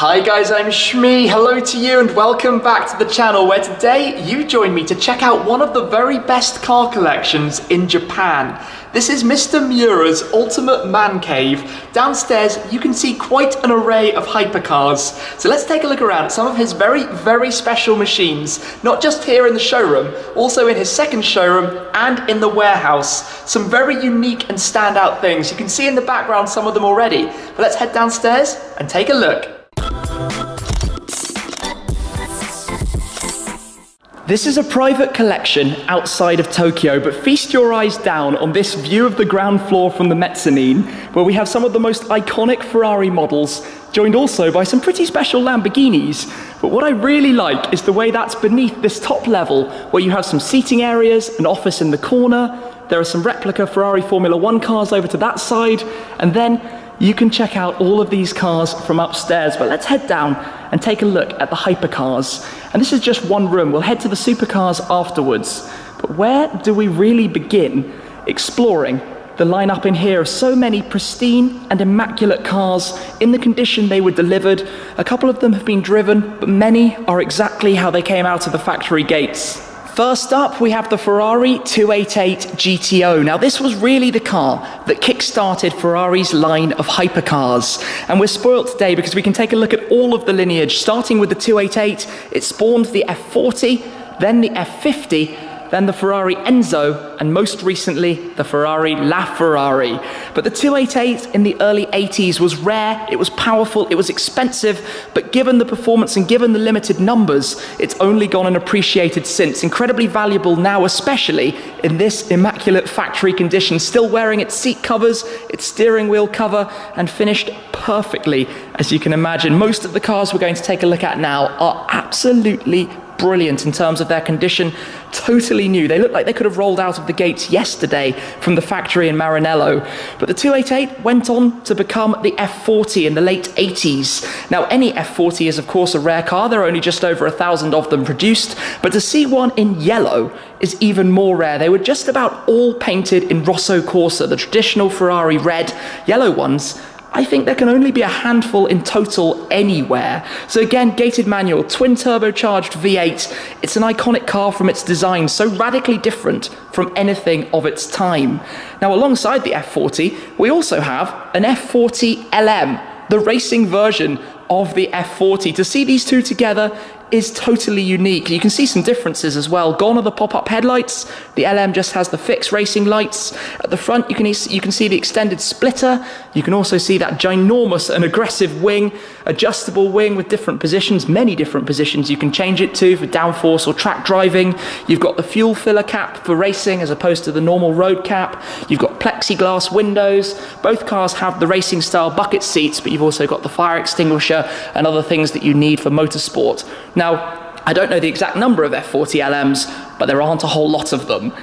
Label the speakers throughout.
Speaker 1: Hi guys, I'm Shmi. Hello to you and welcome back to the channel where today you join me to check out one of the very best car collections in Japan. This is Mr. Miura's ultimate man cave. Downstairs you can see quite an array of hypercars. So let's take a look around at some of his very special machines. Not just here in the showroom, also in his second showroom and in the warehouse. Some very unique and standout things. You can see in the background some of them already. But let's head downstairs and take a look. This is a private collection outside of Tokyo, but feast your eyes down on this view of the ground floor from the mezzanine, where we have some of the most iconic Ferrari models, joined also by some pretty special Lamborghinis. But what I really like is the way that's beneath this top level, where you have some seating areas, an office in the corner, there are some replica Ferrari Formula 1 cars over to that side, and then you can check out all of these cars from upstairs. But let's head down and take a look at the hypercars. And this is just one room. We'll head to the supercars afterwards. But where do we really begin exploring the lineup in here of so many pristine and immaculate cars in the condition they were delivered? A couple of them have been driven, but many are exactly how they came out of the factory gates. First up, we have the Ferrari 288 GTO. Now, this was really the car that kick-started Ferrari's line of hypercars. And we're spoiled today because we can take a look at all of the lineage. Starting with the 288, it spawned the F40, then the F50, then the Ferrari Enzo, and most recently, the Ferrari LaFerrari. But the 288 in the early 80s was rare, it was powerful, it was expensive, but given the performance and given the limited numbers, it's only gone and appreciated since. Incredibly valuable now, especially in this immaculate factory condition, still wearing its seat covers, its steering wheel cover, and finished perfectly, as you can imagine. Most of the cars we're going to take a look at now are absolutely brilliant in terms of their condition, totally new. They look like they could have rolled out of the gates yesterday from the factory in Maranello. But the 288 went on to become the F40 in the late 80s. Now, any F40 is of course a rare car. There are only just over 1,000 of them produced, but to see one in yellow is even more rare. They were just about all painted in Rosso Corsa, the traditional Ferrari red. Yellow ones, I think there can only be a handful in total anywhere. So again, gated manual, twin turbocharged V8. It's an iconic car from its design, so radically different from anything of its time. Now, alongside the F40, we also have an F40 LM, the racing version of the F40. To see these two together is totally unique. You can see some differences as well. Gone are the pop-up headlights. The LM just has the fixed racing lights. At the front, you can see the extended splitter. You can also see that ginormous and aggressive wing, adjustable wing with different positions, many different positions you can change it to for downforce or track driving. You've got the fuel filler cap for racing as opposed to the normal road cap. You've got plexiglass windows. Both cars have the racing style bucket seats, but you've also got the fire extinguisher and other things that you need for motorsport. Now, I don't know the exact number of F40 LMs, but there aren't a whole lot of them.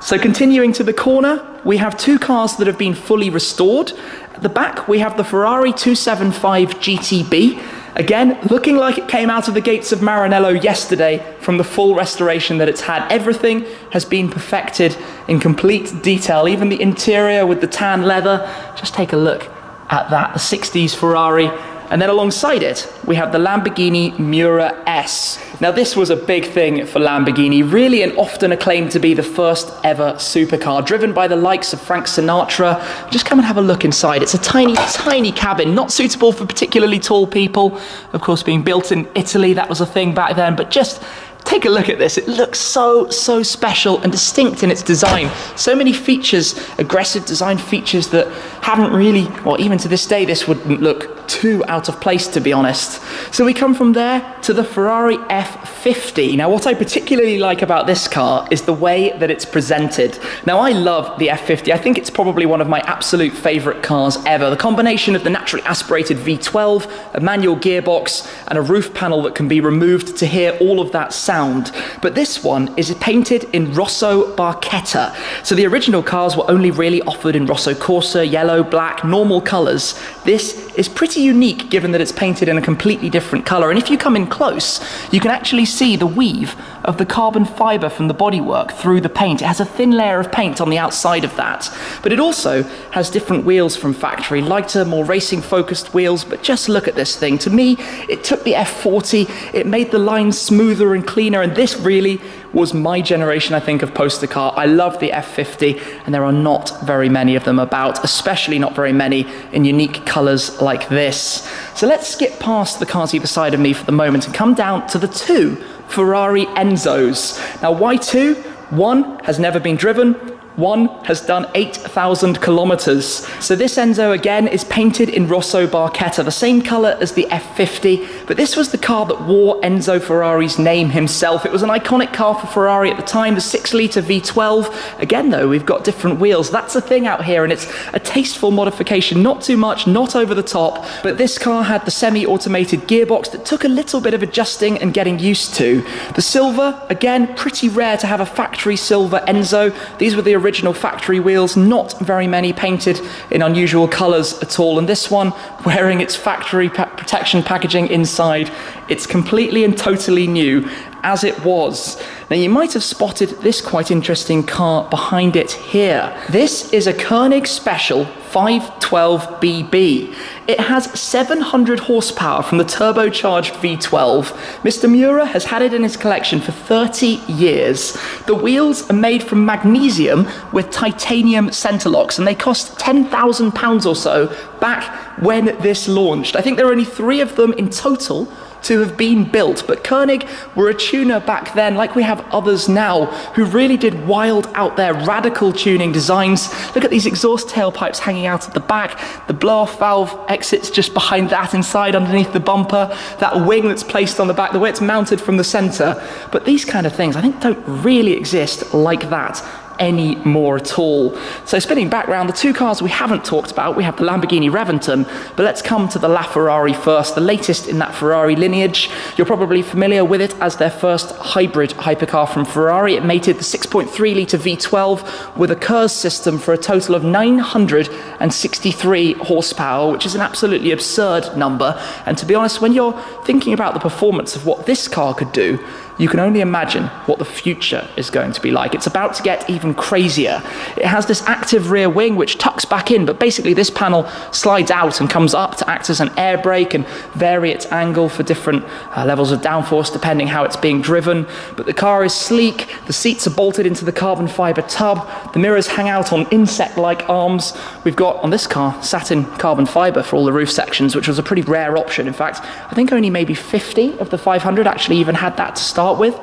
Speaker 1: So continuing to the corner, we have two cars that have been fully restored. At the back, we have the Ferrari 275 GTB. Again, looking like it came out of the gates of Maranello yesterday from the full restoration that it's had. Everything has been perfected in complete detail, even the interior with the tan leather. Just take a look at that, the 60s Ferrari. And then alongside it, we have the Lamborghini Miura S. Now, this was a big thing for Lamborghini, really and often acclaimed to be the first ever supercar, driven by the likes of Frank Sinatra. Just come and have a look inside. It's a tiny cabin, not suitable for particularly tall people. Of course, being built in Italy, that was a thing back then, but just take a look at this. It looks so special and distinct in its design. So many features, aggressive design features that haven't really, well, even to this day, this wouldn't look too out of place, to be honest. So we come from there to the Ferrari F50. Now, what I particularly like about this car is the way that it's presented. Now, I love the F50. I think it's probably one of my absolute favorite cars ever. The combination of the naturally aspirated V12, a manual gearbox, and a roof panel that can be removed to hear all of that sound. But this one is painted in Rosso Barchetta. So the original cars were only really offered in Rosso Corsa, yellow, black, normal colors. This is pretty unique given that it's painted in a completely different color. And if you come in close, you can actually see the weave of the carbon fiber from the bodywork through the paint. It has a thin layer of paint on the outside of that, but it also has different wheels from factory, lighter, more racing-focused wheels. But just look at this thing. To me, it took the F40, it made the lines smoother and cleaner, and this really was my generation, I think, of poster car. I love the F50, and there are not very many of them about, especially not very many in unique colours like this. So let's skip past the cars either side of me for the moment and come down to the two Ferrari Enzos. Now, why two? One has never been driven. One has done 8,000 kilometers. So this Enzo again is painted in Rosso Barchetta, the same color as the F50, but this was the car that wore Enzo Ferrari's name himself. It was an iconic car for Ferrari at the time, the 6-litre V12. Again though, we've got different wheels. That's the thing out here, and it's a tasteful modification, not too much, not over the top, but this car had the semi-automated gearbox that took a little bit of adjusting and getting used to. The silver, again, pretty rare to have a factory silver Enzo. These were the original factory wheels, not very many painted in unusual colours at all, and this one wearing its factory protection packaging inside. It's completely and totally new, as it was. Now you might have spotted this quite interesting car behind it here. This is a Koenig Special 512BB. It has 700 horsepower from the turbocharged V12. Mr. Miura has had it in his collection for 30 years. The wheels are made from magnesium with titanium center locks, and they cost £10,000 or so back when this launched. I think there are only 3 of them in total to have been built, but Koenig were a tuner back then, like we have others now, who really did wild, out there, radical tuning designs. Look at these exhaust tailpipes hanging out at the back, the blow-off valve exits just behind that, inside underneath the bumper, that wing that's placed on the back, the way it's mounted from the center. But these kind of things, I think, don't really exist like that anymore at all. So spinning back round, the two cars we haven't talked about, we have the Lamborghini Reventon, but let's come to the LaFerrari first, the latest in that Ferrari lineage. You're probably familiar with it as their first hybrid hypercar from Ferrari. It mated the 6.3-litre V12 with a KERS system for a total of 963 horsepower, which is an absolutely absurd number. And to be honest, when you're thinking about the performance of what this car could do, you can only imagine what the future is going to be like. It's about to get even crazier. It has this active rear wing which tucks back in, but basically this panel slides out and comes up to act as an air brake and vary its angle for different levels of downforce depending how it's being driven. But the car is sleek, the seats are bolted into the carbon fiber tub, the mirrors hang out on insect-like arms. We've got, on this car, satin carbon fiber for all the roof sections, which was a pretty rare option. In fact, I think only maybe 50 of the 500 actually even had that to start with.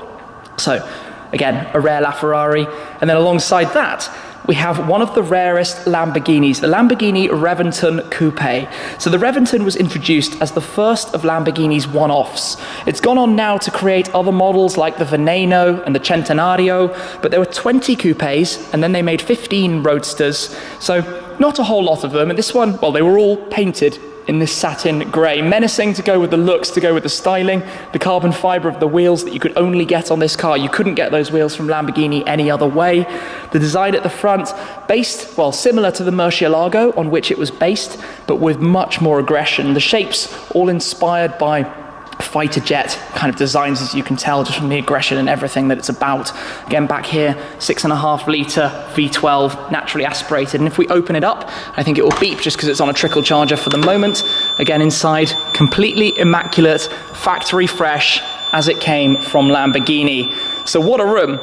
Speaker 1: So again, a rare LaFerrari. And then alongside that, we have one of the rarest Lamborghinis, the Lamborghini Reventon Coupe. So the Reventon was introduced as the first of Lamborghini's one-offs. It's gone on now to create other models like the Veneno and the Centenario, but there were 20 coupes, and then they made 15 roadsters. So not a whole lot of them. And this one, well, they were all painted in this satin grey, menacing to go with the looks, to go with the styling, the carbon fibre of the wheels that you could only get on this car. You couldn't get those wheels from Lamborghini any other way. The design at the front, based, well, similar to the Murcielago on which it was based, but with much more aggression. The shapes all inspired by fighter jet kind of designs, as you can tell just from the aggression and everything that it's about. Again, back here, 6.5-litre V12, naturally aspirated, and if we open it up, I think it will beep just because it's on a trickle charger for the moment. Again, inside, completely immaculate, factory fresh, as it came from Lamborghini. So what a room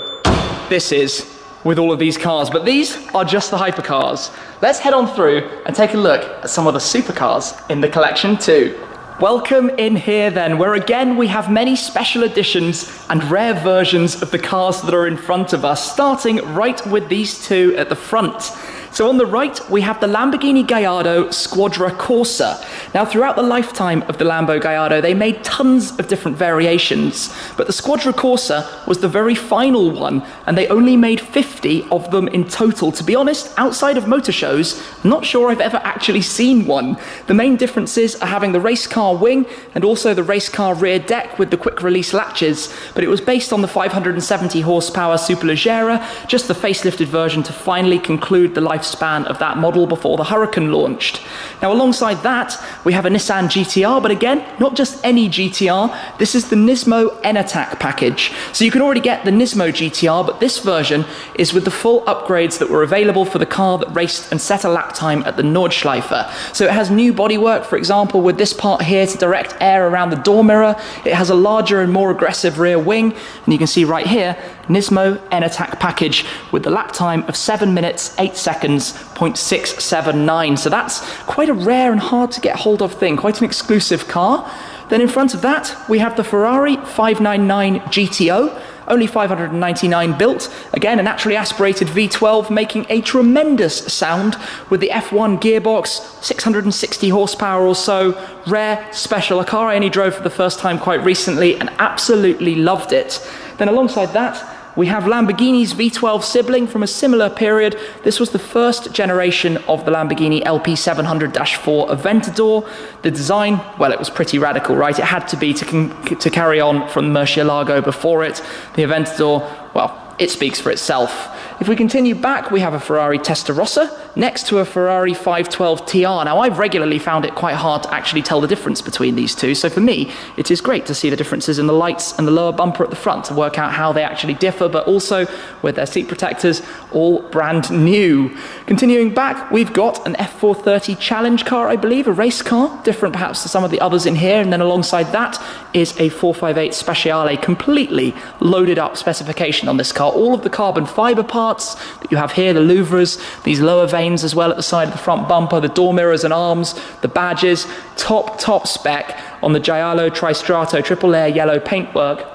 Speaker 1: this is with all of these cars, but these are just the hypercars. Let's head on through and take a look at some of the supercars in the collection too. Welcome in here then, where again we have many special editions and rare versions of the cars that are in front of us, starting right with these two at the front. So on the right, we have the Lamborghini Gallardo Squadra Corsa. Now, throughout the lifetime of the Lambo Gallardo, they made tons of different variations, but the Squadra Corsa was the very final one, and they only made 50 of them in total. To be honest, outside of motor shows, I'm not sure I've ever actually seen one. The main differences are having the race car wing and also the race car rear deck with the quick release latches, but it was based on the 570 horsepower Superleggera, just the facelifted version to finally conclude the life lifespan of that model before the Huracan launched. Now, alongside that, we have a Nissan GTR, but again, not just any GTR. This is the Nismo N-Attack package. So you can already get the Nismo GTR, but this version is with the full upgrades that were available for the car that raced and set a lap time at the Nordschleife. So it has new bodywork, for example, with this part here to direct air around the door mirror. It has a larger and more aggressive rear wing, and you can see right here, Nismo N-Attack package with the lap time of 7 minutes, 8 seconds, 0.679. So that's quite a rare and hard to get hold of thing, quite an exclusive car. Then in front of that, we have the Ferrari 599 GTO, only 599 built. Again, a naturally aspirated V12 making a tremendous sound with the F1 gearbox, 660 horsepower or so. Rare, special, a car I only drove for the first time quite recently and absolutely loved it. Then alongside that, we have Lamborghini's V12 sibling from a similar period. This was the first generation of the Lamborghini LP700-4 Aventador. The design, well, it was pretty radical, right? It had to be to carry on from the Murcielago before it. The Aventador, well, it speaks for itself. If we continue back, we have a Ferrari Testarossa next to a Ferrari 512 TR. Now, I've regularly found it quite hard to actually tell the difference between these two, so for me, it is great to see the differences in the lights and the lower bumper at the front to work out how they actually differ, but also with their seat protectors, all brand new. Continuing back, we've got an F430 Challenge car, I believe, a race car, different perhaps to some of the others in here, and then alongside that is a 458 Speciale, completely loaded up specification on this car. All of the carbon fiber parts that you have here, the louvres, these lower vanes as well at the side of the front bumper, the door mirrors and arms, the badges, top spec on the Giallo Tristrato triple layer yellow paintwork.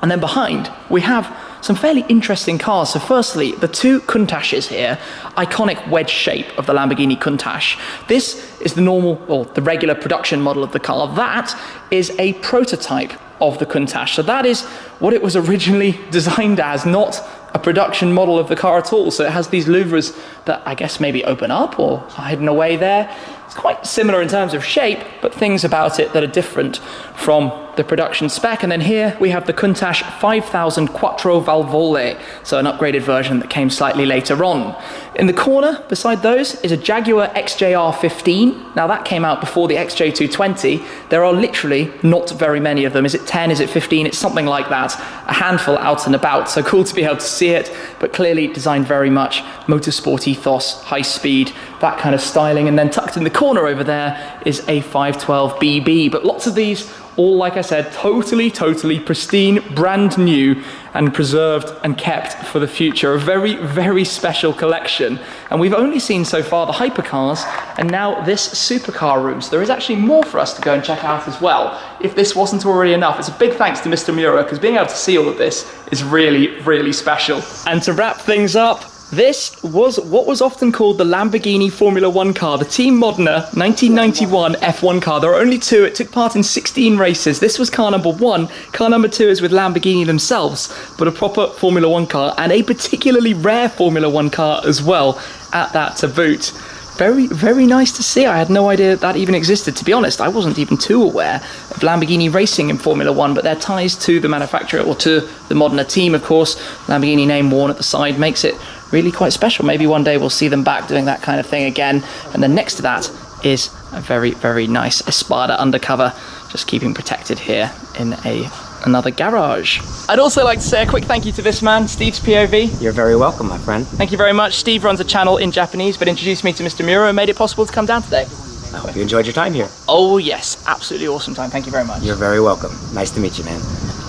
Speaker 1: And then behind, we have some fairly interesting cars. So firstly, the two Countachs here, iconic wedge shape of the Lamborghini Countach. This is the normal, or the regular production model of the car. That is a prototype of the Countach. So that is what it was originally designed as, not a production model of the car at all. So it has these louvres that I guess maybe open up or are hidden away there. It's quite similar in terms of shape, but things about it that are different from the production spec. And then here we have the Countach 5000 Quattro Valvole, so an upgraded version that came slightly later on. In the corner beside those is a Jaguar XJR15. Now that came out before the XJ220. There are literally not very many of them. Is it 10? Is it 15? It's something like that. A handful out and about. So cool to be able to see it, but clearly designed very much motorsport ethos, high speed, that kind of styling. And then tucked in the corner over there is a 512 BB. But lots of these, all, like I said, totally pristine, brand new, and preserved and kept for the future. A very, very special collection. And we've only seen so far the hypercars, and now this supercar room. So there is actually more for us to go and check out as well, if this wasn't already enough. It's a big thanks to Mr. Mura, because being able to see all of this is really, really special. And to wrap things up, this was what was often called the Lamborghini Formula One car, the Team Modena 1991 F1 car. There are only two. It took part in 16 races. This was car number one. Car number two is with Lamborghini themselves, but a proper Formula One car, and a particularly rare Formula One car as well at that to boot. Very, very nice to see. I had no idea that even existed. To be honest, I wasn't even too aware of Lamborghini racing in Formula One, but their ties to the manufacturer, or to the Modena team, of course, Lamborghini name worn at the side, makes it really quite special. Maybe one day we'll see them back doing that kind of thing again. And then next to that is a very, very nice Espada undercover, just keeping protected here in another garage. I'd also like to say a quick thank you to this man, Steve's POV.
Speaker 2: You're very welcome, my friend.
Speaker 1: Thank you very much. Steve runs a channel in Japanese, but introduced me to Mr. Mura and made it possible to come down today.
Speaker 2: I hope you enjoyed your time here.
Speaker 1: Oh yes, absolutely awesome time. Thank you very much.
Speaker 2: You're very welcome. Nice to meet you, man.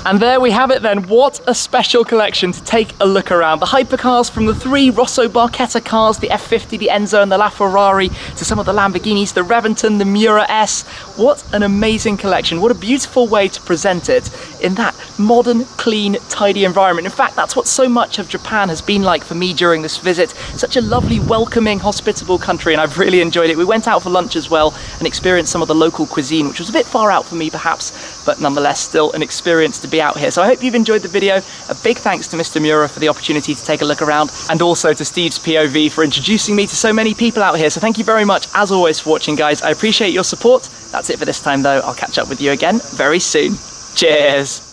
Speaker 1: And there we have it then. What a special collection to take a look around. The hypercars from the three Rosso Barchetta cars, the F50, the Enzo and the LaFerrari, to some of the Lamborghinis, the Reventon, the Miura S. What an amazing collection. What a beautiful way to present it in that modern, clean, tidy environment. In fact, that's what so much of Japan has been like for me during this visit. Such a lovely, welcoming, hospitable country, and I've really enjoyed it. We went out for lunch as well and experienced some of the local cuisine, which was a bit far out for me perhaps, but nonetheless still an experience to be out here. So I hope you've enjoyed the video. A big thanks to Mr. Mura for the opportunity to take a look around, and also to Steve's POV for introducing me to so many people out here. So thank you very much as always for watching, guys. I appreciate your support. That's it for this time though. I'll catch up with you again very soon. Cheers.